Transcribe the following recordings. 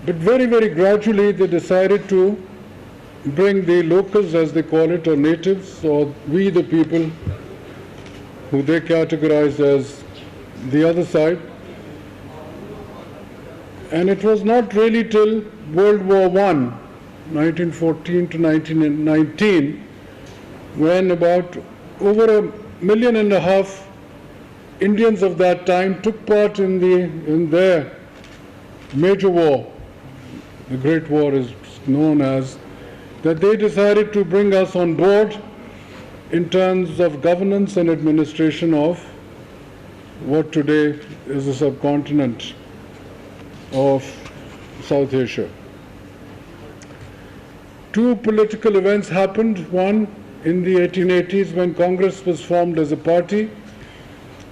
But very, very gradually they decided to bring the locals, as they call it, or natives, or we the people, who they categorized as the other side. And it was not really till World War I, 1914 to 1919, when about over 1.5 million Indians of that time took part in their major war. The Great War is known as, that they decided to bring us on board in terms of governance and administration of what today is the subcontinent of South Asia. Two political events happened. One in the 1880s when Congress was formed as a party,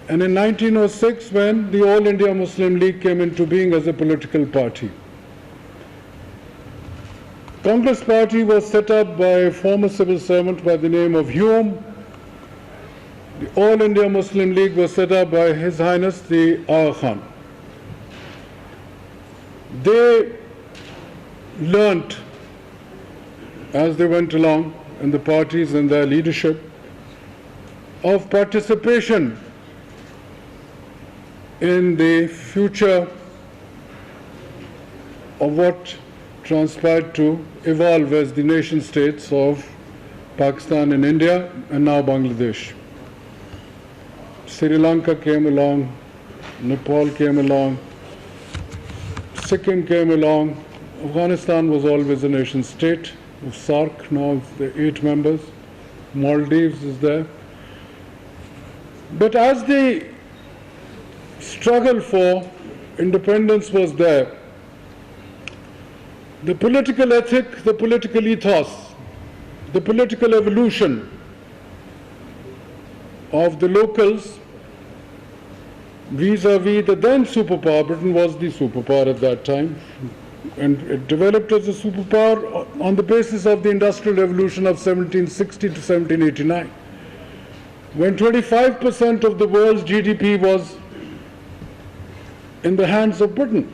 and in 1906 when the All India Muslim League came into being as a political party. Congress party was set up by a former civil servant by the name of Hume. The All India Muslim League was set up by His Highness the Aga Khan. They learnt as they went along in the parties and their leadership of participation in the future of what transpired to evolve as the nation states of Pakistan and India and now Bangladesh. Sri Lanka came along, Nepal came along, Sikkim came along. Afghanistan was always a nation state of SARC, now the 8 members. Maldives is there. But as the struggle for independence was there, the political ethic, the political ethos, the political evolution of the locals vis-a-vis the then superpower, Britain was the superpower at that time, and it developed as a superpower on the basis of the Industrial Revolution of 1760 to 1789, when 25% of the world's GDP was in the hands of Britain.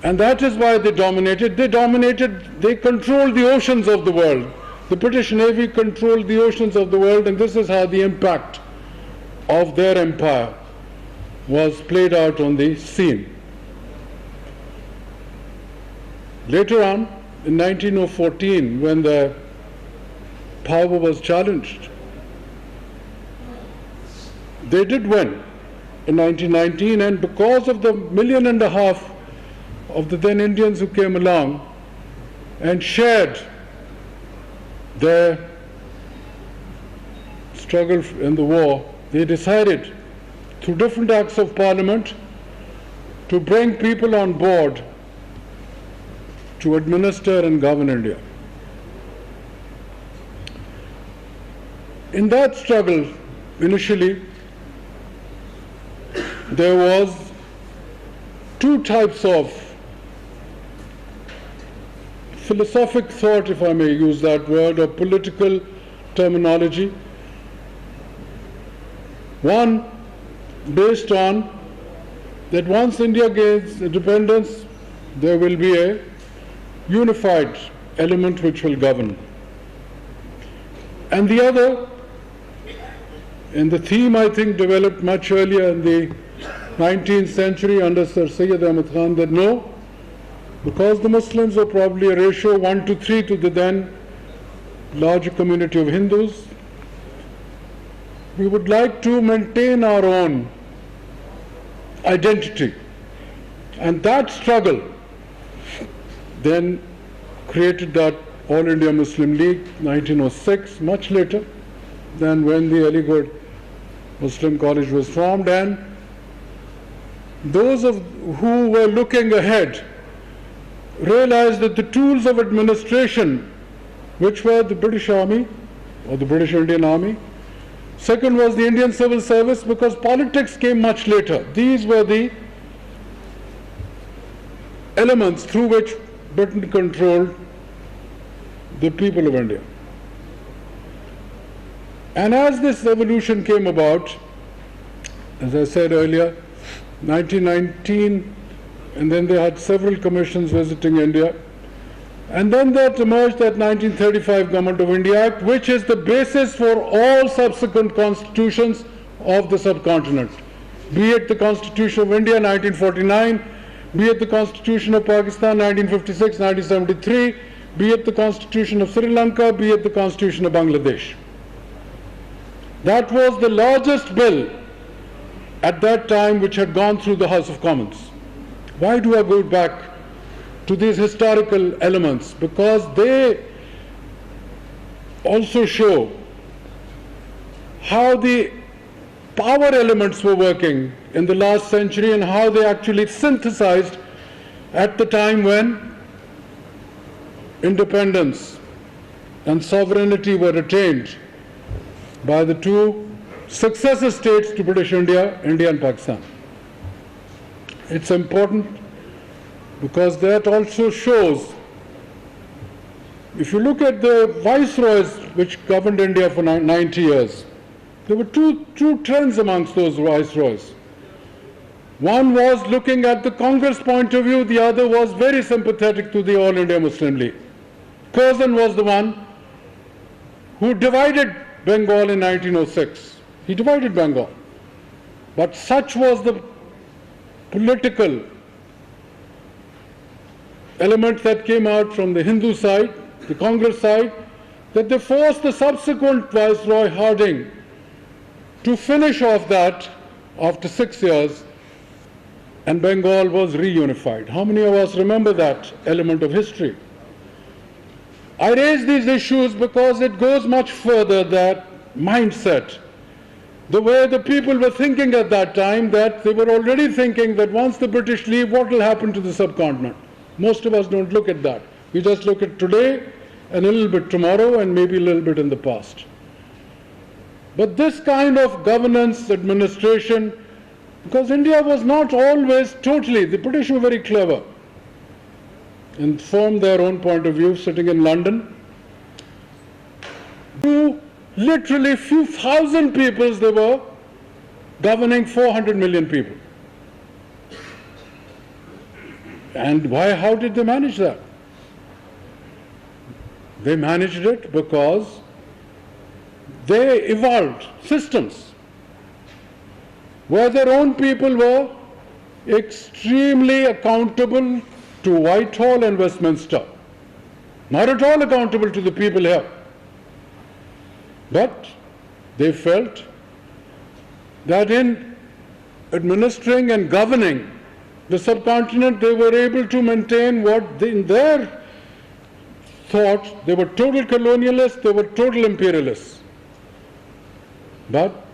And that is why they dominated. They controlled the oceans of the world. The British Navy controlled the oceans of the world, and this is how the impact of their empire was played out on the scene. Later on, in 1914, when their power was challenged, they did win in 1919, and because of the 1.5 million of the then Indians who came along and shared their struggle in the war, they decided through different acts of parliament to bring people on board to administer and govern India. In that struggle, initially, there was 2 types of philosophic thought, if I may use that word, or political terminology. One, based on that once India gains independence, there will be a unified element which will govern. And the other, and the theme I think developed much earlier in the 19th century under Sir Syed Ahmad Khan, that no, because the Muslims were probably a ratio 1 to 3 to the then larger community of Hindus, we would like to maintain our own identity. And that struggle then created that All India Muslim League, 1906, much later than when the Aligarh Muslim College was formed. And those who were looking ahead realized that the tools of administration, which were the British Army or the British Indian Army, second was the Indian Civil Service, because politics came much later. These were the elements through which Britain controlled the people of India. And as this revolution came about, as I said earlier, 1919 and then they had several commissions visiting India. And then that emerged that 1935 Government of India Act, which is the basis for all subsequent constitutions of the subcontinent, be it the Constitution of India 1949, be it the Constitution of Pakistan 1956, 1973, be it the Constitution of Sri Lanka, be it the Constitution of Bangladesh. That was the largest bill at that time which had gone through the House of Commons. Why do I go back to these historical elements? Because they also show how the power elements were working in the last century and how they actually synthesized at the time when independence and sovereignty were retained by the two successor states to British India, India and Pakistan. It's important because that also shows, if you look at the viceroys which governed India for 90 years, there were two trends amongst those viceroys. One was looking at the Congress point of view, the other was very sympathetic to the All India Muslim League. Curzon was the one who divided Bengal in 1906. He divided Bengal. But such was the political element that came out from the Hindu side, the Congress side, that they forced the subsequent Viceroy Harding to finish off that after 6 years, and Bengal was reunified. How many of us remember that element of history? I raise these issues because it goes much further, that mindset, the way the people were thinking at that time, that they were already thinking that once the British leave, what will happen to the subcontinent? Most of us don't look at that. We just look at today and a little bit tomorrow and maybe a little bit in the past. But this kind of governance, administration, because India was not always totally, the British were very clever and formed their own point of view sitting in London. To literally few thousand peoples, they were governing 400 million people. And why? How did they manage that? They managed it because they evolved systems where their own people were extremely accountable to Whitehall and Westminster. Not at all accountable to the people here. But they felt that in administering and governing the subcontinent, they were able to maintain what in their thought, they were total colonialists, they were total imperialists. But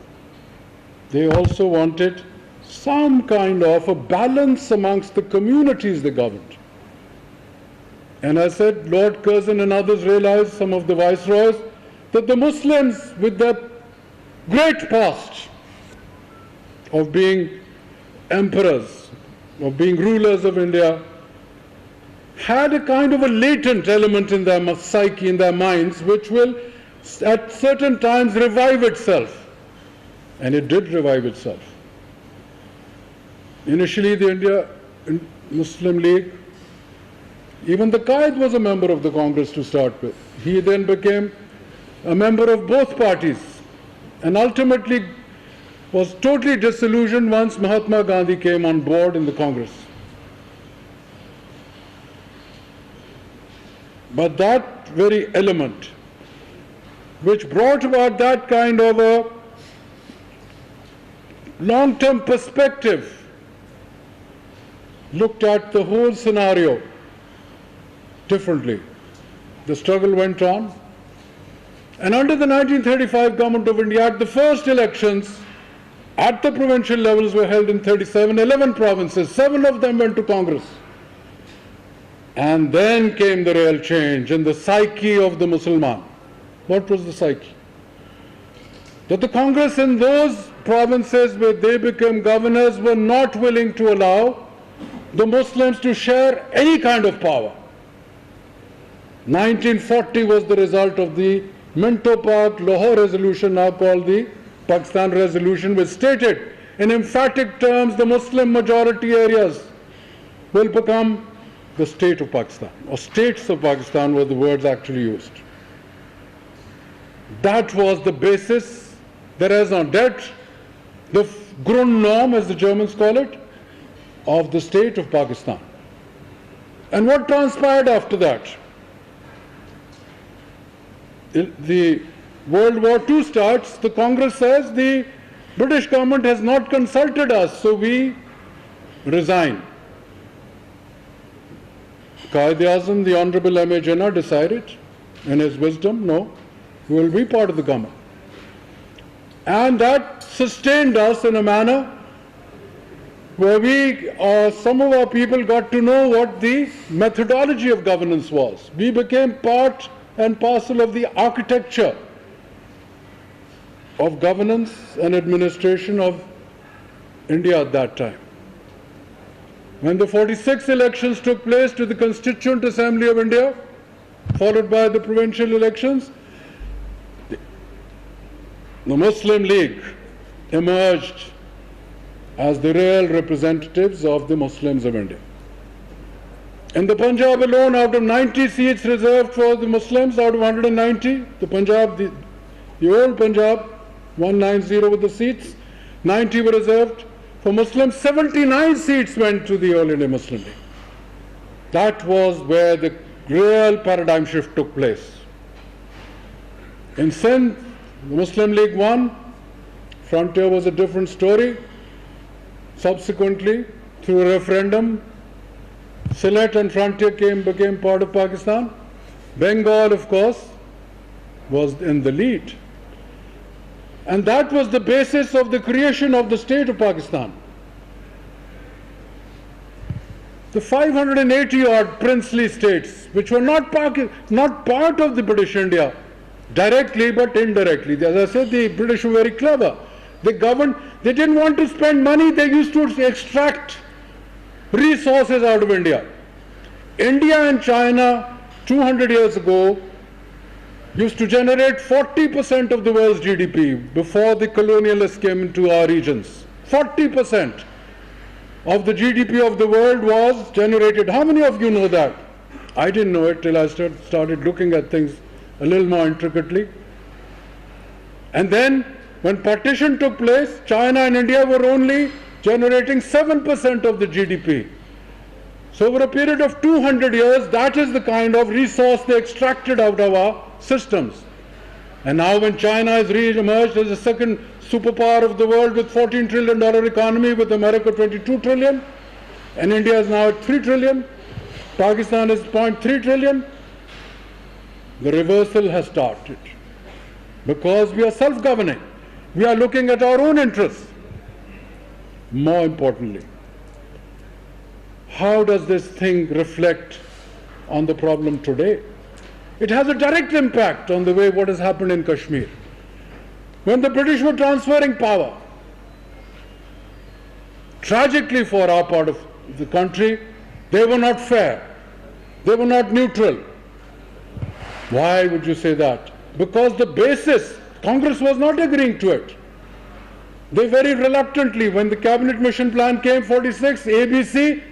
they also wanted some kind of a balance amongst the communities they governed. And I said, Lord Curzon and others realized, some of the viceroys, that the Muslims, with their great past of being emperors, of being rulers of India, had a kind of a latent element in their psyche, in their minds, which will at certain times revive itself. And it did revive itself. Initially, the India Muslim League, even the Qaid was a member of the Congress to start with. He then became a member of both parties and ultimately was totally disillusioned once Mahatma Gandhi came on board in the Congress. But that very element which brought about that kind of a long-term perspective looked at the whole scenario differently. The struggle went on. And under the 1935 Government of India Act, the first elections at the provincial levels were held in 37, 11 provinces. 7 of them went to Congress. And then came the real change in the psyche of the Musliman. What was the psyche? That the Congress in those provinces where they became governors were not willing to allow the Muslims to share any kind of power. 1940 was the result of the Minto Park Lahore resolution, now called the Pakistan resolution, which stated in emphatic terms the Muslim majority areas will become the state of Pakistan, or states of Pakistan were the words actually used. That was the basis. There is on that the Grundnorm, as the Germans call it, of the state of Pakistan. And what transpired after that? The World War II starts, the Congress says the British government has not consulted us, so we resign. Quaid-e-Azam, the Honorable M.A. Jinnah, decided in his wisdom, no, we will be part of the government. And that sustained us in a manner where some of our people got to know what the methodology of governance was. We became part and parcel of the architecture of governance and administration of India at that time. When the 46 elections took place to the Constituent Assembly of India, followed by the provincial elections, the Muslim League emerged as the real representatives of the Muslims of India. In the Punjab alone, out of 90 seats reserved for the Muslims, out of 190, the Punjab, the old Punjab, 190 with the seats, 90 were reserved for Muslims, 79 seats went to the All India Muslim League. That was where the real paradigm shift took place. In Sindh, the Muslim League won. Frontier was a different story. Subsequently, through a referendum, Sylhet and Frontier became part of Pakistan. Bengal, of course, was in the lead. And that was the basis of the creation of the state of Pakistan. The 580-odd princely states, which were not part of the British India, directly but indirectly. As I said, the British were very clever. They governed, they didn't want to spend money, they used to extract resources out of India. India and China 200 years ago used to generate 40% of the world's GDP before the colonialists came into our regions. 40% of the GDP of the world was generated. How many of you know that? I didn't know it till I started looking at things a little more intricately. And then when partition took place, China and India were only generating 7% of the GDP. So over a period of 200 years, that is the kind of resource they extracted out of our systems. And now when China has re-emerged as the second superpower of the world with $14 trillion economy, with America 22 trillion, and India is now at 3 trillion, Pakistan is 0.3 trillion, the reversal has started. Because we are self-governing. We are looking at our own interests. More importantly, how does this thing reflect on the problem today? It has a direct impact on the way what has happened in Kashmir. When the British were transferring power, tragically for our part of the country, they were not fair. They were not neutral. Why would you say that? Because the basis, Congress was not agreeing to it. They very reluctantly, when the cabinet mission plan came, 46, ABC,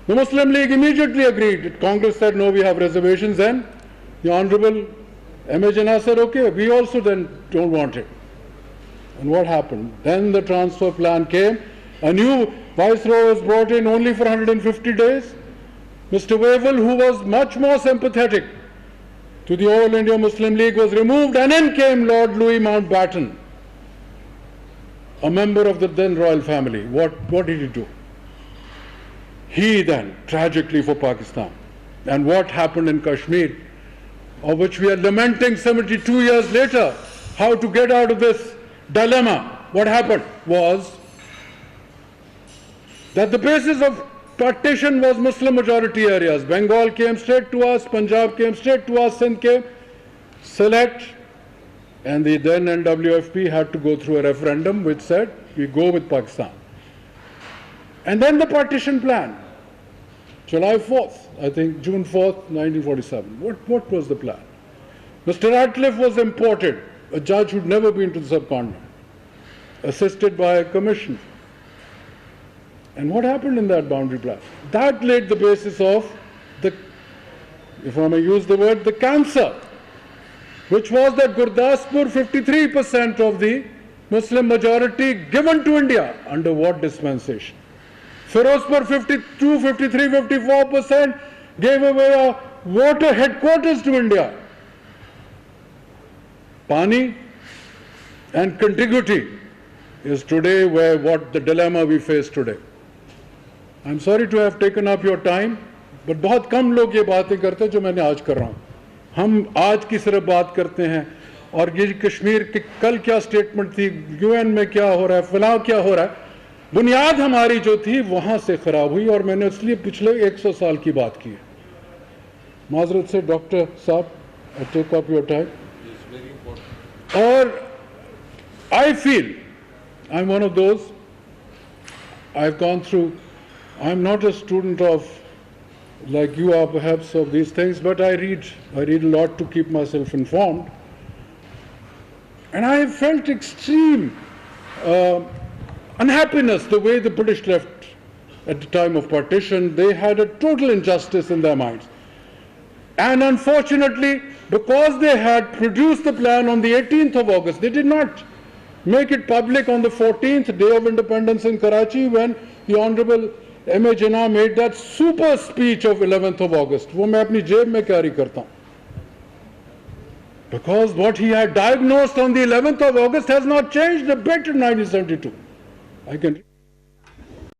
the Muslim League immediately agreed. Congress said, no, we have reservations. Then the Honorable M.A. Jinnah said, okay, we also then don't want it. And what happened? Then the transfer plan came. A new viceroy was brought in only for 150 days. Mr. Wavell, who was much more sympathetic to the All India Muslim League, was removed, and in came Lord Louis Mountbatten, a member of the then royal family. What did he do? He then, tragically for Pakistan, and what happened in Kashmir, of which we are lamenting 72 years later, how to get out of this dilemma. What happened was that the basis of partition was Muslim majority areas. Bengal came straight to us, Punjab came straight to us, Sindh came, Sylhet, and the then NWFP had to go through a referendum which said, we go with Pakistan. And then the partition plan, July 4th, I think June 4th, 1947. What was the plan? Mr. Ratcliffe was imported, a judge who'd never been to the subcontinent, assisted by a commission. And what happened in that boundary plan? That laid the basis of the, if I may use the word, the cancer, which was that Gurdaspur, 53% of the Muslim majority given to India. Under what dispensation? Firozpur, 52, 53, 54% gave away a water headquarters to India. Pani and contiguity is today where what the dilemma we face today. I'm sorry to have taken up your time, but बहुत कम लोग ये बातें करते हैं जो मैंने आज कर रहा हूँ. हम आज की सिर्फ बात करते हैं और ये कश्मीर की कल क्या स्टेटमेंट थी, यूएन में क्या हो रहा है, फलां क्या हो रहा है, बुनियाद हमारी जो थी वहाँ से खराब हुई और मैंने इसलिए पिछले 100 साल की बात की है. माजरत से डॉक्टर साहब, I take up your time. और I feel I'm one of those. I've gone through. I'm not a student of, like you are perhaps, of these things, but I read a lot to keep myself informed. And I felt extreme unhappiness the way the British left at the time of partition. They had a total injustice in their minds. And unfortunately, because they had produced the plan on the 18th of August, they did not make it public on the 14th, day of independence in Karachi, when the Honorable M.A. Jinnah made that super speech of 11th of August. वो मैं अपनी जेब में carry करता हूँ. Because what he had diagnosed on the 11th of August has not changed a bit in 1972. I can